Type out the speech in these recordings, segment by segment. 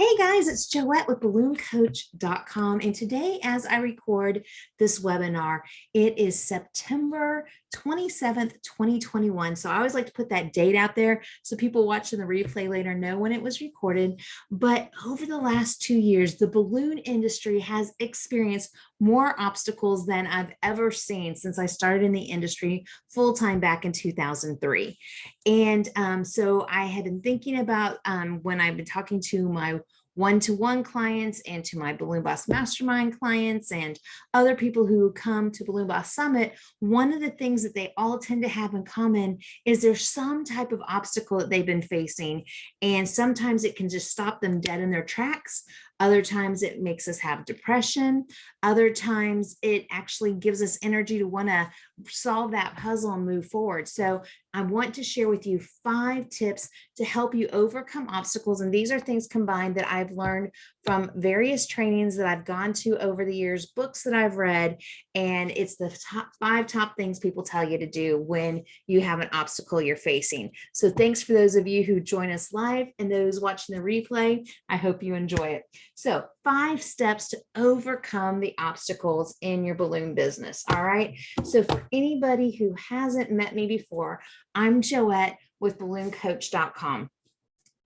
Hey guys, it's Joette with BalloonCoach.com. And today, as I record this webinar, it is September 27th, 2021. So I always like to put that date out there so people watching the replay later know when it was recorded. But over the last 2 years, the balloon industry has experienced more obstacles than I've ever seen since I started in the industry full-time back in 2003. And so I had been thinking about when I've been talking to my one-to-one clients and to my Balloon Boss Mastermind clients and other people who come to Balloon Boss Summit, one of the things that they all tend to have in common is there's some type of obstacle that they've been facing. And sometimes it can just stop them dead in their tracks. Other times it makes us have depression. Other times it actually gives us energy to want to solve that puzzle and move forward. So I want to share with you 5 tips to help you overcome obstacles. And these are things combined that I've learned from various trainings that I've gone to over the years, books that I've read, and it's the top things people tell you to do when you have an obstacle you're facing. So thanks for those of you who join us live and those watching the replay. I hope you enjoy it. So 5 steps to overcome the obstacles in your balloon business. All right. So for anybody who hasn't met me before, I'm Joette with BalloonCoach.com.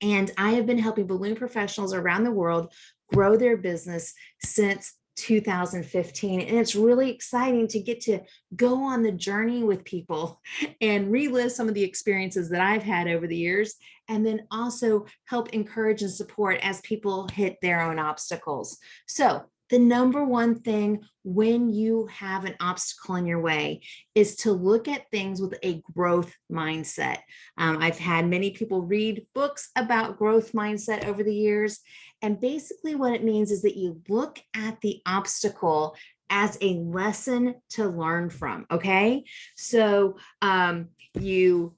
And I have been helping balloon professionals around the world grow their business since 2015. And it's really exciting to get to go on the journey with people and relive some of the experiences that I've had over the years, and then also help encourage and support as people hit their own obstacles. So the number one thing when you have an obstacle in your way is to look at things with a growth mindset. I've had many people read books about growth mindset over the years. And basically what it means is that you look at the obstacle as a lesson to learn from, okay? So you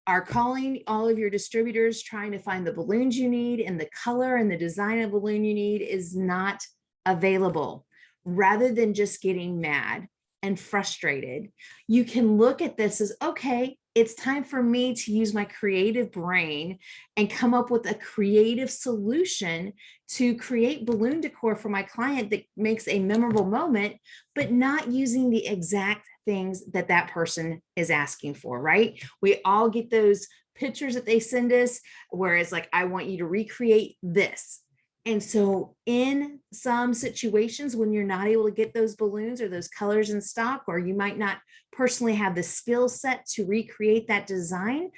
are calling all of your distributors, trying to find the balloons you need, and the color and the design of balloon you need is not available. Rather than just getting mad and frustrated, you can look at this as, okay, it's time for me to use my creative brain and come up with a creative solution to create balloon decor for my client that makes a memorable moment, but not using the exact things that that person is asking for, right? We all get those pictures that they send us where it's like, I want you to recreate this. And so in some situations when you're not able to get those balloons or those colors in stock, or you might not personally have the skill set to recreate that design,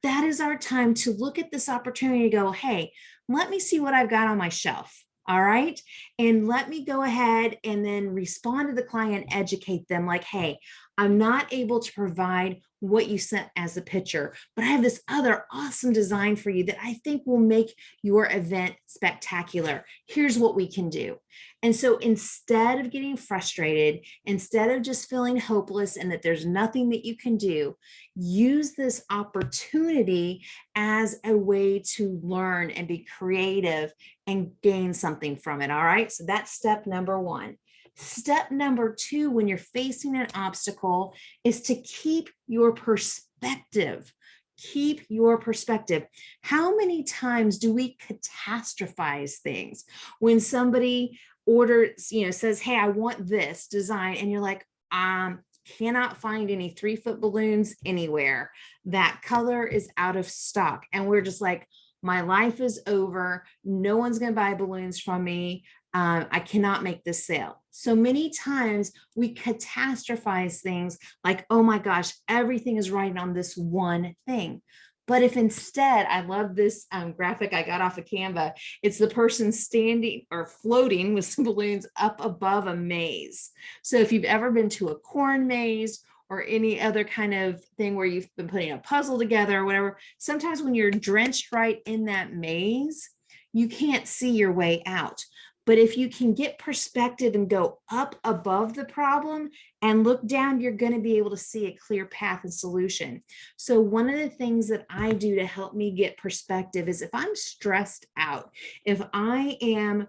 that is our time to look at this opportunity to go, hey, let me see what I've got on my shelf. All right. And let me go ahead and then respond to the client, educate them like, hey, I'm not able to provide what you sent as a picture, but I have this other awesome design for you that I think will make your event spectacular. Here's what we can do. And so instead of getting frustrated, instead of just feeling hopeless and that there's nothing that you can do, use this opportunity as a way to learn and be creative and gain something from it. All right. So that's step number 1. Step number 2, when you're facing an obstacle, is to keep your perspective. Keep your perspective. How many times do we catastrophize things when somebody orders, says, hey, I want this design, and you're like, cannot find any 3-foot balloons anywhere. That color is out of stock. And we're just like, my life is over. No one's going to buy balloons from me. I cannot make this sale. So many times we catastrophize things like, oh my gosh, everything is right on this one thing. But if instead, I love this graphic I got off of Canva, it's the person standing or floating with some balloons up above a maze. So if you've ever been to a corn maze or any other kind of thing where you've been putting a puzzle together or whatever, sometimes when you're drenched right in that maze, you can't see your way out. But if you can get perspective and go up above the problem and look down, you're going to be able to see a clear path and solution. So one of the things that I do to help me get perspective is if I'm stressed out, if I am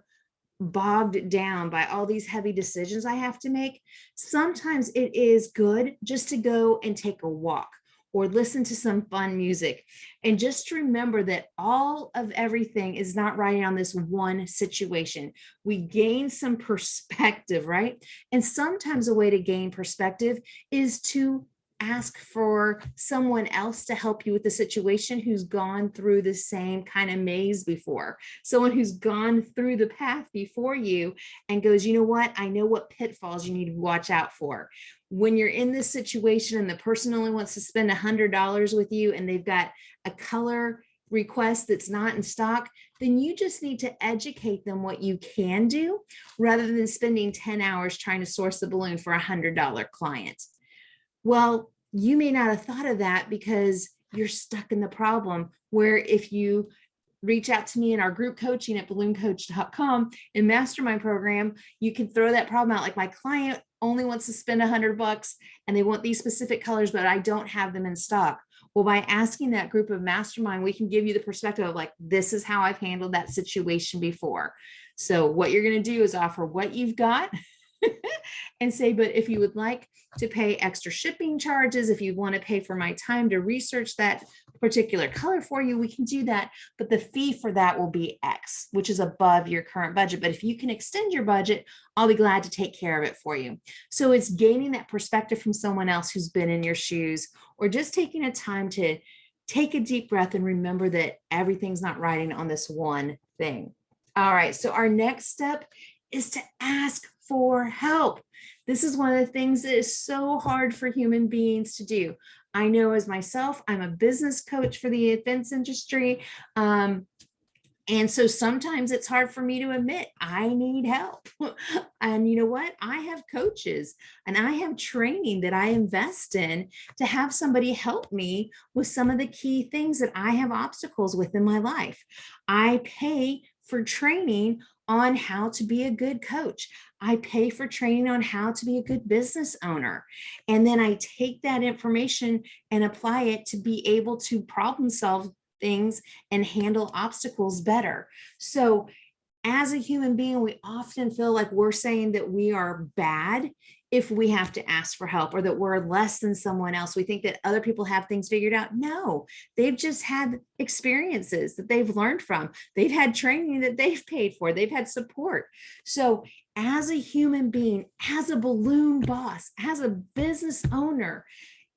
bogged down by all these heavy decisions I have to make, sometimes it is good just to go and take a walk or listen to some fun music. And just remember that all of everything is not riding on this one situation. We gain some perspective, right? And sometimes a way to gain perspective is to ask for someone else to help you with the situation who's gone through the same kind of maze before. Someone who's gone through the path before you and goes, you know what? I know what pitfalls you need to watch out for. When you're in this situation and the person only wants to spend $100 with you and they've got a color request that's not in stock, then you just need to educate them what you can do rather than spending 10 hours trying to source the balloon for $100 client. Well, you may not have thought of that because you're stuck in the problem, where if you reach out to me in our group coaching at BalloonCoach.com and Mastermind program, you can throw that problem out. Like, my client only wants to spend $100 and they want these specific colors, but I don't have them in stock. Well, by asking that group of Mastermind, we can give you the perspective of like, this is how I've handled that situation before. So what you're going to do is offer what you've got and say, but if you would like to pay extra shipping charges, if you want to pay for my time to research that particular color for you, we can do that. But the fee for that will be X, which is above your current budget. But if you can extend your budget, I'll be glad to take care of it for you. So it's gaining that perspective from someone else who's been in your shoes, or just taking a time to take a deep breath and remember that everything's not riding on this one thing. All right. So our next step is to ask for help. This is one of the things that is so hard for human beings to do. I know as myself, I'm a business coach for the events industry. And so sometimes it's hard for me to admit I need help. And you know what? I have coaches and I have training that I invest in to have somebody help me with some of the key things that I have obstacles with in my life. I pay for training on how to be a good coach. I pay for training on how to be a good business owner. And then I take that information and apply it to be able to problem solve things and handle obstacles better. So as a human being, we often feel like we're saying that we are bad if we have to ask for help, or that we're less than someone else. We think that other people have things figured out. No, they've just had experiences that they've learned from. They've had training that they've paid for. They've had support. So as a human being, as a balloon boss, as a business owner,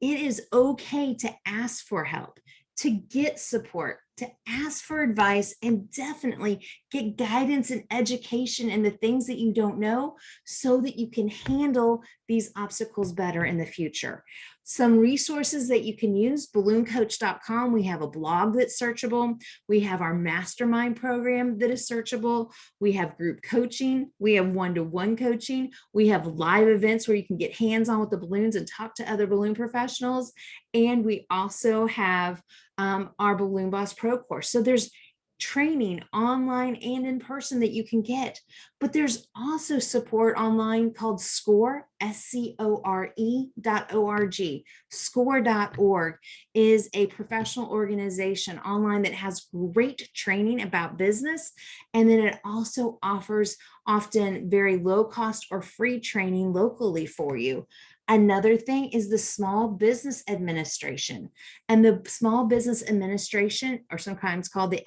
it is okay to ask for help, to get support, to ask for advice, and definitely get guidance and education in the things that you don't know so that you can handle these obstacles better in the future. Some resources that you can use: BalloonCoach.com. We have a blog that's searchable. We have our Mastermind program that is searchable. We have group coaching. We have one-to-one coaching. We have live events where you can get hands-on with the balloons and talk to other balloon professionals. And we also have our Balloon Boss Pro course. So there's training online and in person that you can get, but there's also support online called SCORE, SCORE.org. SCORE.org is a professional organization online that has great training about business. And then it also offers often very low cost or free training locally for you. Another thing is the Small Business Administration. And the Small Business Administration, or sometimes called the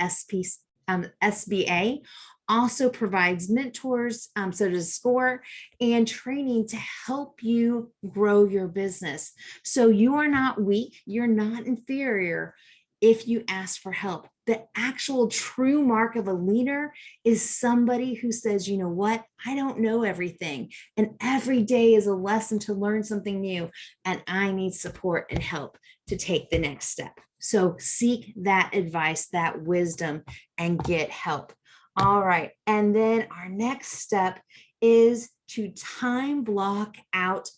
SBA, also provides mentors, so does SCORE, and training to help you grow your business. So you are not weak, you're not inferior if you ask for help. The actual true mark of a leader is somebody who says, you know what, I don't know everything, and every day is a lesson to learn something new, and I need support and help to take the next step. So seek that advice, that wisdom, and get help. All right. And then our next step is to time block out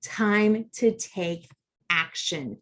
time to take action.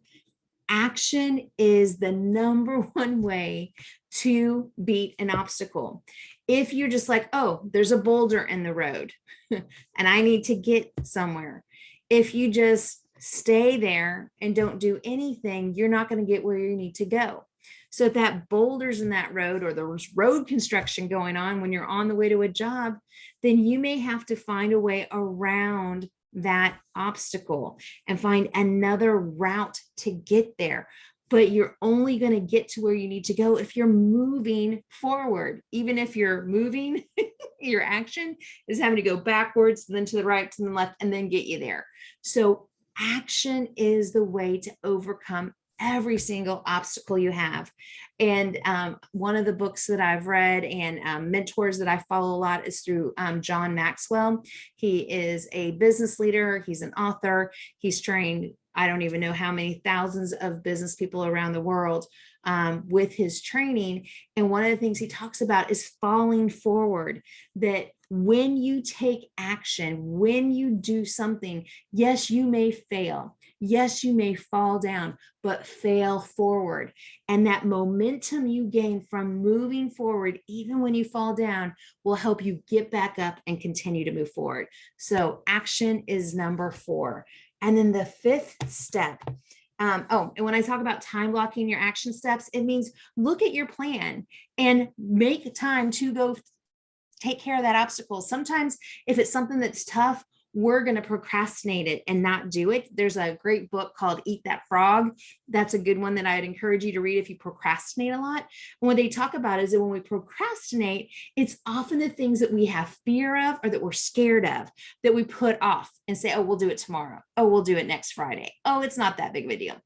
Action is the number one way to beat an obstacle. If you're just like, oh, there's a boulder in the road and I need to get somewhere. If you just stay there and don't do anything, you're not going to get where you need to go. So if that boulder's in that road, or there's road construction going on when you're on the way to a job, then you may have to find a way around that obstacle and find another route to get there. But you're only going to get to where you need to go if you're moving forward. Even if you're moving, your action is having to go backwards, then to the right, to the left, and then get you there. So action is the way to overcome every single obstacle you have. And one of the books that I've read and mentors that I follow a lot is through John Maxwell. He is a business leader. He's an author. He's trained, I don't even know how many thousands of business people around the world with his training. And one of the things he talks about is falling forward, that when you take action, when you do something, yes, you may fail. Yes, you may fall down, but fail forward. And that momentum you gain from moving forward, even when you fall down, will help you get back up and continue to move forward. So action is number 4. And then the 5th step, and when I talk about time blocking your action steps, it means look at your plan and make time to go take care of that obstacle. Sometimes if it's something that's tough, we're going to procrastinate it and not do it. There's a great book called Eat That Frog. That's a good one that I'd encourage you to read if you procrastinate a lot. And what they talk about is that when we procrastinate, it's often the things that we have fear of or that we're scared of that we put off and say, oh, we'll do it tomorrow. Oh, we'll do it next Friday. Oh, it's not that big of a deal.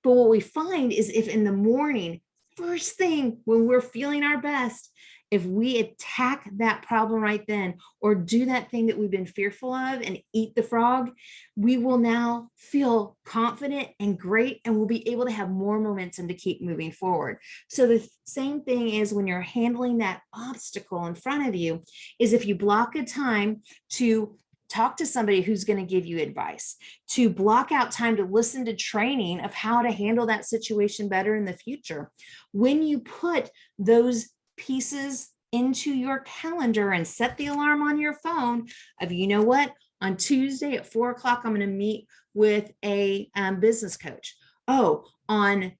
But what we find is if in the morning, first thing when we're feeling our best, if we attack that problem right then or do that thing that we've been fearful of and eat the frog, we will now feel confident and great, and we'll be able to have more momentum to keep moving forward. So the same thing is when you're handling that obstacle in front of you, is if you block a time to talk to somebody who's going to give you advice, to block out time to listen to training of how to handle that situation better in the future. When you put those pieces into your calendar and set the alarm on your phone of, you know what, on Tuesday at 4 o'clock, I'm going to meet with a business coach. Oh, on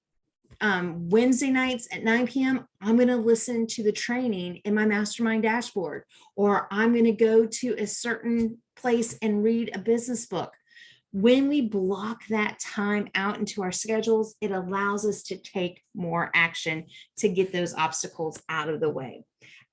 Wednesday nights at 9 p.m., I'm going to listen to the training in my Mastermind dashboard, or I'm going to go to a certain place and read a business book. When we block that time out into our schedules, it allows us to take more action to get those obstacles out of the way.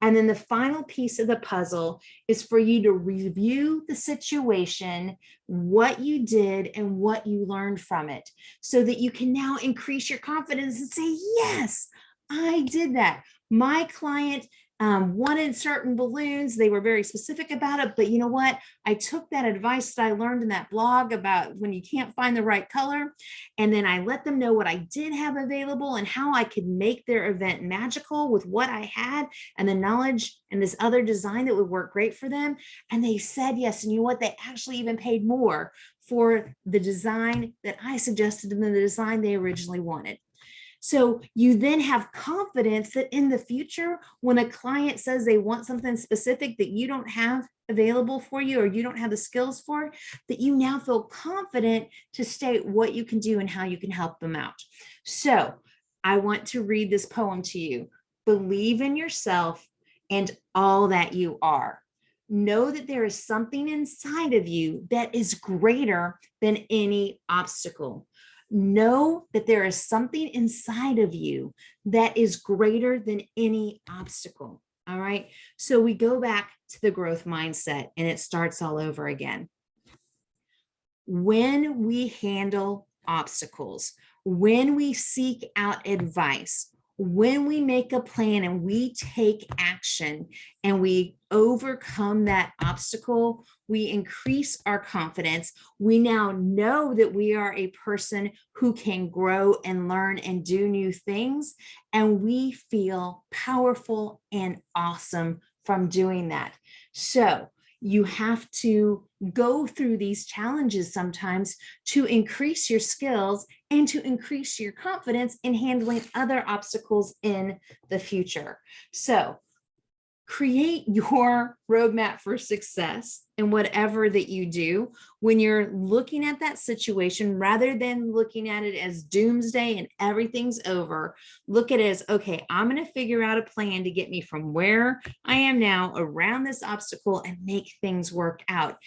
And then the final piece of the puzzle is for you to review the situation, what you did and what you learned from it, so that you can now increase your confidence and say, yes, I did that. My client wanted certain balloons. They were very specific about it, but you know what? I took that advice that I learned in that blog about when you can't find the right color, and then I let them know what I did have available and how I could make their event magical with what I had and the knowledge and this other design that would work great for them. And they said yes. And you know what? They actually even paid more for the design that I suggested than the design they originally wanted. So you then have confidence that in the future, when a client says they want something specific that you don't have available for you or you don't have the skills for, that you now feel confident to state what you can do and how you can help them out. So I want to read this poem to you. Believe in yourself and all that you are. Know that there is something inside of you that is greater than any obstacle. Know that there is something inside of you that is greater than any obstacle. All right. So we go back to the growth mindset and it starts all over again. When we handle obstacles, when we seek out advice, when we make a plan and we take action and we overcome that obstacle, we increase our confidence. We now know that we are a person who can grow and learn and do new things, and we feel powerful and awesome from doing that. So you have to go through these challenges sometimes to increase your skills and to increase your confidence in handling other obstacles in the future. So create your roadmap for success in whatever that you do when you're looking at that situation, rather than looking at it as doomsday and everything's over. Look at it as, okay, I'm going to figure out a plan to get me from where I am now around this obstacle and make things work out.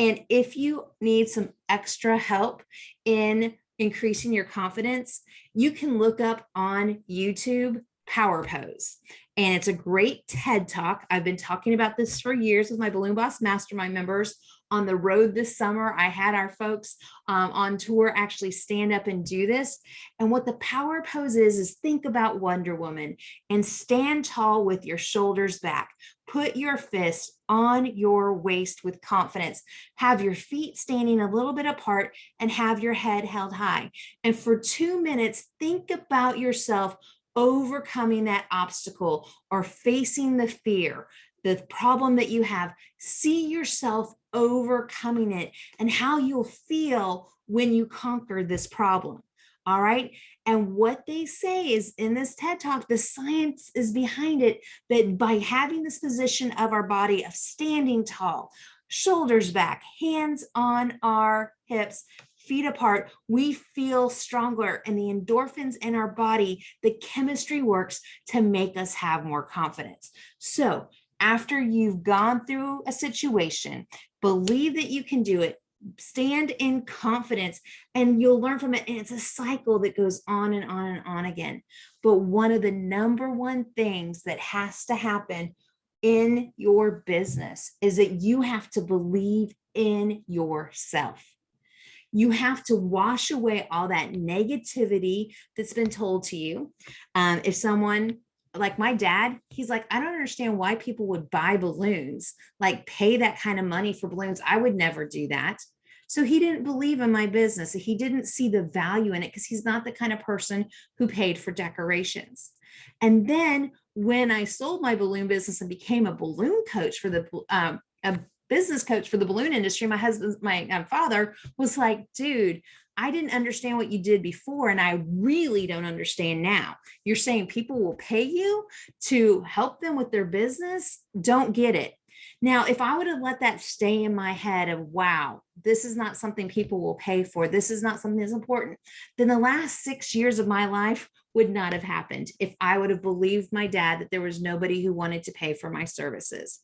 And if you need some extra help in increasing your confidence, you can look up on YouTube Power Pose. And it's a great TED Talk. I've been talking about this for years with my Balloon Boss Mastermind members. On the road this summer, I had our folks on tour actually stand up and do this. And what the power pose is think about Wonder Woman and stand tall with your shoulders back. Put your fist on your waist with confidence. Have your feet standing a little bit apart and have your head held high. And for 2 minutes, think about yourself overcoming that obstacle or facing the fear, the problem that you have. See yourself overcoming it and how you'll feel when you conquer this problem. All right. And what they say is in this TED Talk, the science is behind it, that by having this position of our body of standing tall, shoulders back, hands on our hips, feet apart, we feel stronger, and the endorphins in our body, the chemistry works to make us have more confidence. So after you've gone through a situation, believe that you can do it, stand in confidence, and you'll learn from it. And it's a cycle that goes on and on and on again. But one of the number one things that has to happen in your business is that you have to believe in yourself. You have to wash away all that negativity that's been told to you. If someone like my dad, he's like, I don't understand why people would buy balloons, like pay that kind of money for balloons. I would never do that. So he didn't believe in my business. He didn't see the value in it because he's not the kind of person who paid for decorations. And then when I sold my balloon business and became a balloon coach for a business coach for the balloon industry, my father was like, dude, I didn't understand what you did before, and I really don't understand now. You're saying people will pay you to help them with their business? Don't get it. Now, if I would have let that stay in my head of, wow, this is not something people will pay for, this is not something that's important, then the last 6 years of my life would not have happened if I would have believed my dad that there was nobody who wanted to pay for my services.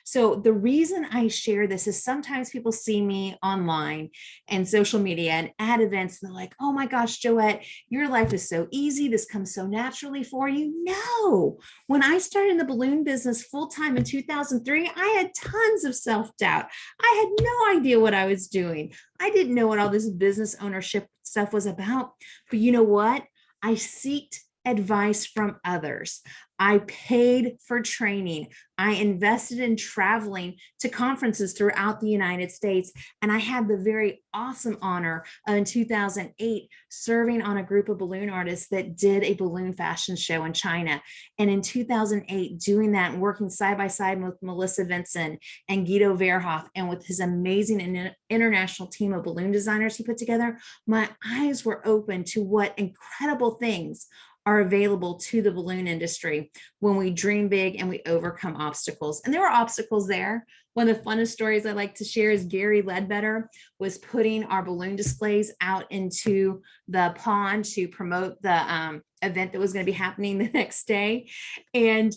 So the reason I share this is sometimes people see me online and social media and at events, and they're like, oh my gosh, Joette, your life is so easy. This comes so naturally for you. No, when I started in the balloon business full-time in 2003, I had tons of self-doubt. I had no idea what I was doing. I didn't know what all this business ownership stuff was about. But you know what? I sought advice from others. I paid for training. I invested in traveling to conferences throughout the United States. And I had the very awesome honor in 2008 serving on a group of balloon artists that did a balloon fashion show in China. And in 2008, doing that and working side by side with Melissa Vincent and Guido Verhoff and with his amazing international team of balloon designers he put together, my eyes were open to what incredible things are available to the balloon industry when we dream big and we overcome obstacles. And there were obstacles there. One of the funnest stories I like to share is Gary Ledbetter was putting our balloon displays out into the pond to promote the event that was going to be happening the next day. And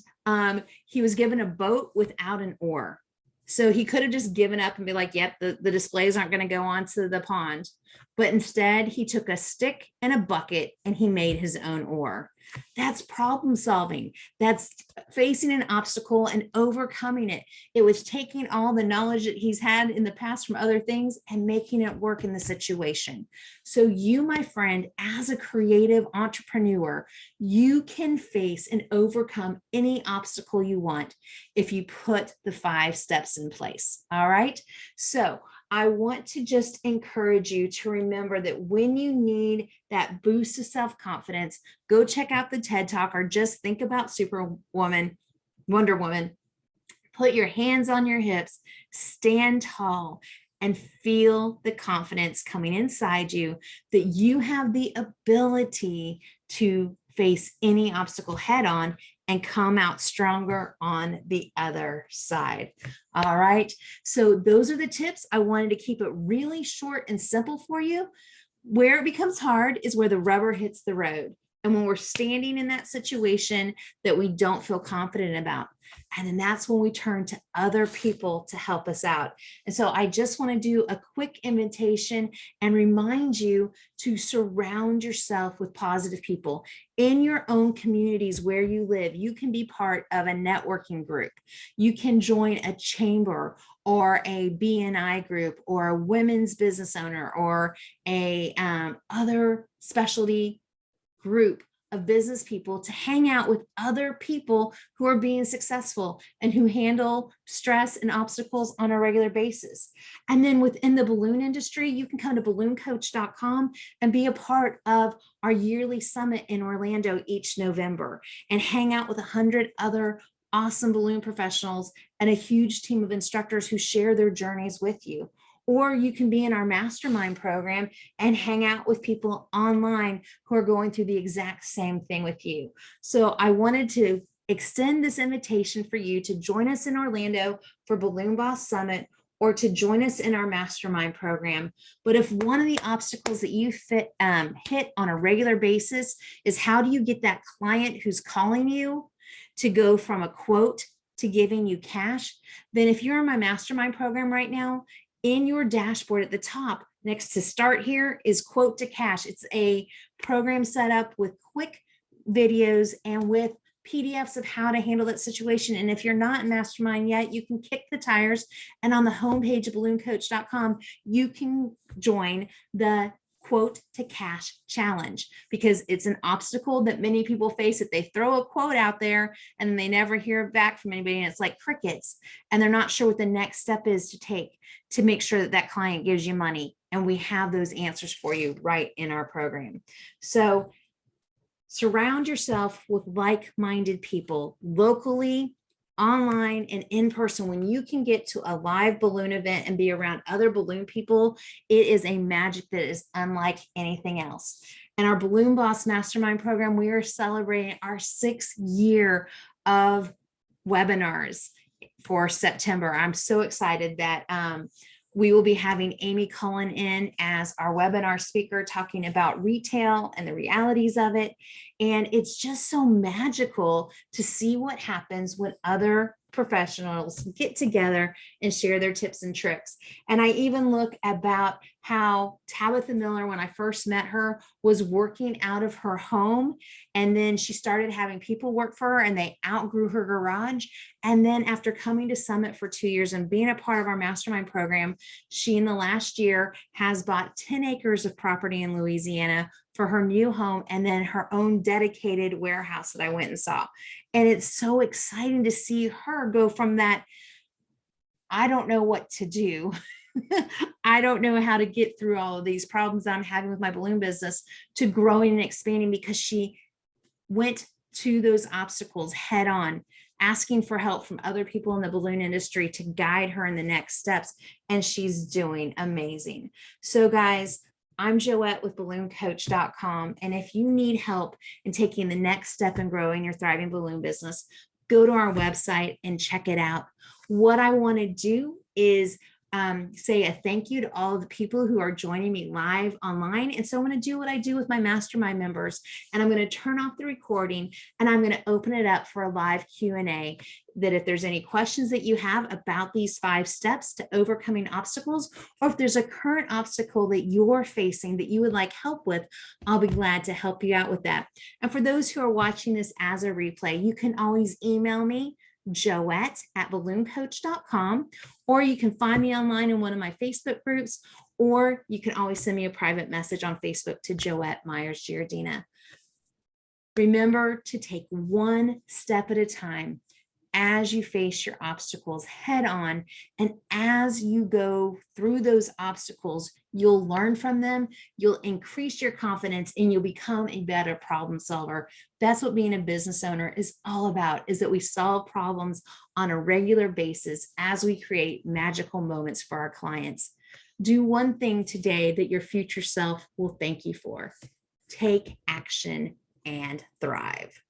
he was given a boat without an oar. So he could have just given up and be like, yep, the displays aren't going to go onto the pond. But instead, he took a stick and a bucket and he made his own oar. That's problem solving. That's facing an obstacle and overcoming it. It was taking all the knowledge that he's had in the past from other things and making it work in the situation. So you, my friend, as a creative entrepreneur, you can face and overcome any obstacle you want if you put the 5 steps in place. All right. So I want to just encourage you to remember that when you need that boost of self-confidence, go check out the TED Talk or just think about Superwoman, Wonder Woman. Put your hands on your hips, stand tall, and feel the confidence coming inside you that you have the ability to face any obstacle head on and come out stronger on the other side. All right. So those are the tips. I wanted to keep it really short and simple for you. Where it becomes hard is where the rubber hits the road. And when we're standing in that situation that we don't feel confident about. And then that's when we turn to other people to help us out. And so I just want to do a quick invitation and remind you to surround yourself with positive people in your own communities where you live. You can be part of a networking group. You can join a chamber or a BNI group or a women's business owner or a other specialty group of business people to hang out with other people who are being successful and who handle stress and obstacles on a regular basis. And then within the balloon industry, you can come to BalloonCoach.com and be a part of our yearly summit in Orlando each November and hang out with 100 other awesome balloon professionals and a huge team of instructors who share their journeys with you. Or you can be in our Mastermind program and hang out with people online who are going through the exact same thing with you. So I wanted to extend this invitation for you to join us in Orlando for Balloon Boss Summit or to join us in our Mastermind program. But if one of the obstacles that you hit on a regular basis is how do you get that client who's calling you to go from a quote to giving you cash, then if you're in my Mastermind program right now, in your dashboard at the top next to start here is quote to cash. It's a program set up with quick videos and with PDFs of how to handle that situation. And if you're not in Mastermind yet, you can kick the tires. And on the homepage of BalloonCoach.com, you can join the quote to cash challenge because it's an obstacle that many people face if they throw a quote out there and they never hear back from anybody. And it's like crickets and they're not sure what the next step is to take to make sure that that client gives you money. And we have those answers for you right in our program. So surround yourself with like-minded people locally, online, and in person. When you can get to a live balloon event and be around other balloon people, it is a magic that is unlike anything else. And our Balloon Boss Mastermind program, we are celebrating our 6th year of webinars for September. I'm so excited that we will be having Amy Cullen in as our webinar speaker talking about retail and the realities of it. And it's just so magical to see what happens when other professionals get together and share their tips and tricks. And I even look about how Tabitha Miller, when I first met her, was working out of her home. And then she started having people work for her and they outgrew her garage. And then after coming to Summit for 2 years and being a part of our Mastermind program, she in the last year has bought 10 acres of property in Louisiana for her new home and then her own dedicated warehouse that I went and saw. And it's so exciting to see her go from that, I don't know what to do. I don't know how to get through all of these problems that I'm having with my balloon business to growing and expanding because she went to those obstacles head on, asking for help from other people in the balloon industry to guide her in the next steps. And she's doing amazing. So guys, I'm Joette with BalloonCoach.com. And if you need help in taking the next step in growing your thriving balloon business, go to our website and check it out. What I want to do is say a thank you to all of the people who are joining me live online. And so I'm going to do what I do with my Mastermind members, and I'm going to turn off the recording and I'm going to open it up for a live Q&A, that if there's any questions that you have about these 5 steps to overcoming obstacles, or if there's a current obstacle that you're facing that you would like help with, I'll be glad to help you out with that. And for those who are watching this as a replay, you can always email me, Joette at BalloonCoach.com, or you can find me online in one of my Facebook groups, or you can always send me a private message on Facebook to Joette Myers Giardina. Remember to take one step at a time as you face your obstacles head on. And as you go through those obstacles, you'll learn from them, you'll increase your confidence, and you'll become a better problem solver. That's what being a business owner is all about, is that we solve problems on a regular basis as we create magical moments for our clients. Do one thing today that your future self will thank you for. Take action and thrive.